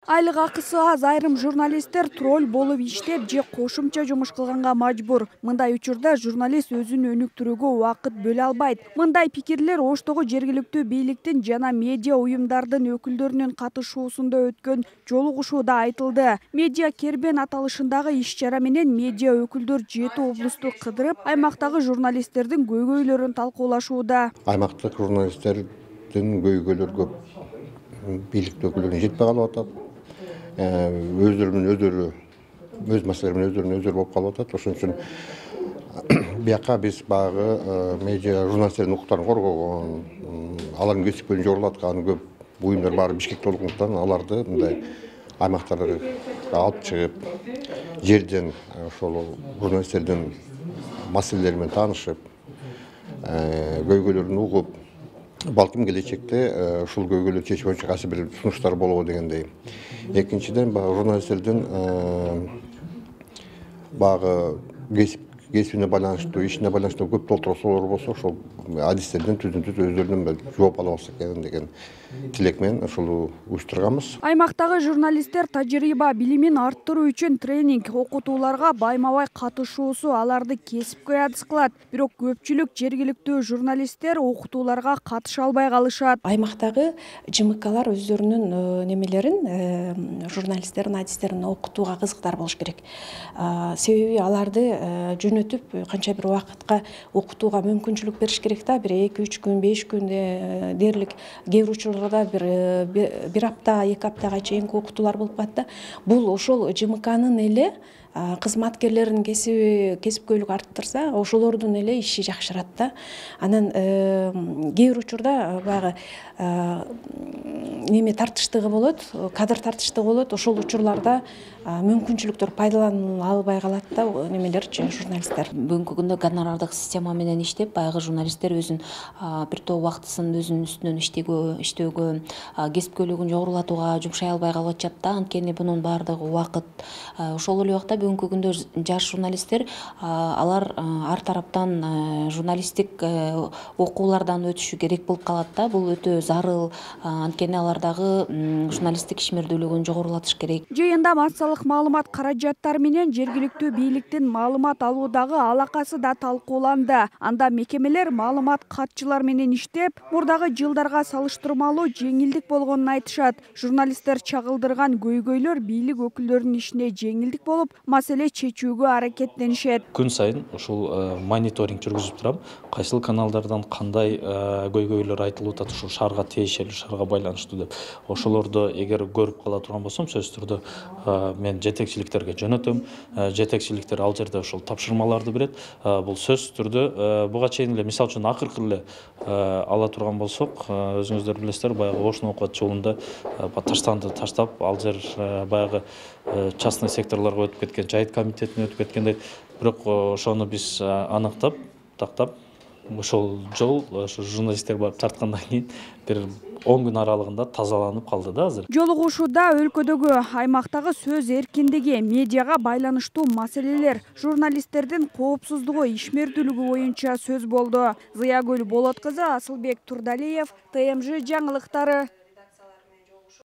Айлык акысы аз айрым журналисттер тролль болуп иштеп же кошумча жумуш кылганга мажбур. Мындай учурда журналист өзүн өнүктүрүүгө убакыт бөлө албайт. Мындай пикирлер Оштогу жергиликтүү бийликтин жана медиа уюмдардын өкүлдөрүнүн катышуусунда өткөн жолугушууда айтылды. Медиа кербен аталышындагы иш-чара менен медиа өкүлдөр 7 облусту кыдырып, аймактагы журналисттердин көйгөйлөрүн талкуулашууда. Аймактык журналисттердин көйгөйлөрү көп. Бийлик өкүлдөрүнө жетпей калып атат. Өздөрү өздөрү болуп калып атат. Ошон үчүн бияка биз багы медиа журналисттердин укуктарын коргогон, алардын кесипкөлүн жогорулаткан көп буюмдар баары Бишкекте болгондуктан аларды мындай аймактарга алып чыгып, жерден ошол журналисттердин маселелери менен таанышып, көйгөйлөрүн угуп, балким келечекте ушул көйгөйлөрдү чечүү боюнча кайсы бир сунуштар болобу дегендей. Экинчиден, баягы журналисттердин баягы кесибине байланыштуу, ишине байланыштуу көп толтурук суроолор болсо, ошол адистерден түздөн-түз өздөрүнөн жооп ала алсак деген тилек менен ушул уюштурганбыз. Аймактагы журналисттер тажрыйба билимин арттыруу үчүн тренинг окутууларга байма-бай катышуусу аларды кесипкөй адис кылат. Бирок көпчүлүк жергиликтүү журналисттер окутууларга катыша албай калышат. Аймактагы ЖМКлар өздөрүнүн немелерин, журналисттердин, адистерин окутууга кызыктар болуш керек. Себеби аларды жөнөтүп канча бир убакытка окутууга мүмкүнчүлүк бериш керек да. Бир 2-3 күн, 5 күн дээрлик, кээ бир учурларда бир апта, 2 аптага чейинки окутуулар болуп калат да. Бул ошол ЖМКнын эле кызматкерлеринин кесипкөйлүк арттырса, ошолордун эле иши жакшырат да. Анан кээ бир учурда баягы неме тартыштыгы болот, кадр тартыштыгы болот. Ошол учурларда мүмкүнчүлүктөр пайдаланыла албай калат да немелерчи, журналисттер. Бүгүнкү күндө гонорардык система менен иштеп, баягы журналисттер өзүн бир топ убактысын өзүнүн үстүнөн иштөөгө, кесипкөйлүгүн жогорулатууга жумшай албай калып атышат да. Анткени бунун баардыгы убакыт. Ошол эле убакта бүгүнкү күндө жаш журналисттер алар ар тараптан журналисттик окуулардан өтүшү керек болуп калат да. Бул өтө зарыл. Анткени алардагы журналисттик ишмердүүлүгүн жогорулатыш керек. Жыйында массалык маалымат каражаттары менен жергиликтүү бийликтин маалымат алуудагы алакасы да талкууланды. Анда мекемелер маалымат катчылар менен иштеп, мурдагы жылдарга салыштырмалуу жеңилдик болгонун айтышат. Журналисттер чагылдырган көйгөйлөр бийлик өкүлдөрүнүн ишине жеңилдик болуп, маселе чечүүгө аракеттенишет. Күн сайын ушул мониторинг жүргүзүп турам. Кайсыл каналдардан кандай көйгөйлөр айтылып атат, ушул шаарга тиешелүү, шаарга байланыштуу деп. Ошолорду эгер көрүп кала турган болсом, сөзсүз түрдө мен жетекчиликтерге жөнөтөм. Жетекчиликтер ал жерде ошол тапшырмаларды берет. Бул сөзсүз түрдө буга чейин эле мисалы үчүн акыркы эле ала турган болсок, өзүңүздөр билесиздер, баягы Ош Ноокат жолунда таштанды таштап, ал жер баягы частный секторлорго өтүп кеткен, жайыт комитетине өтүп кеткендей. Бирок ошону биз аныктап, тактап, ошол жол журналисттер барып тарткандан кийин бир 10 күн аралыгында тазаланып калды да азыр. Жолугушууда өлкөдөгү аймактагы сөз эркиндиги, медиага байланыштуу маселелер, журналисттердин коопсуздугу, ишмердүүлүгү боюнча сөз болду. Зыягүл Болот кызы, Асылбек Турдалиев, ТМЖ жаңылыктары.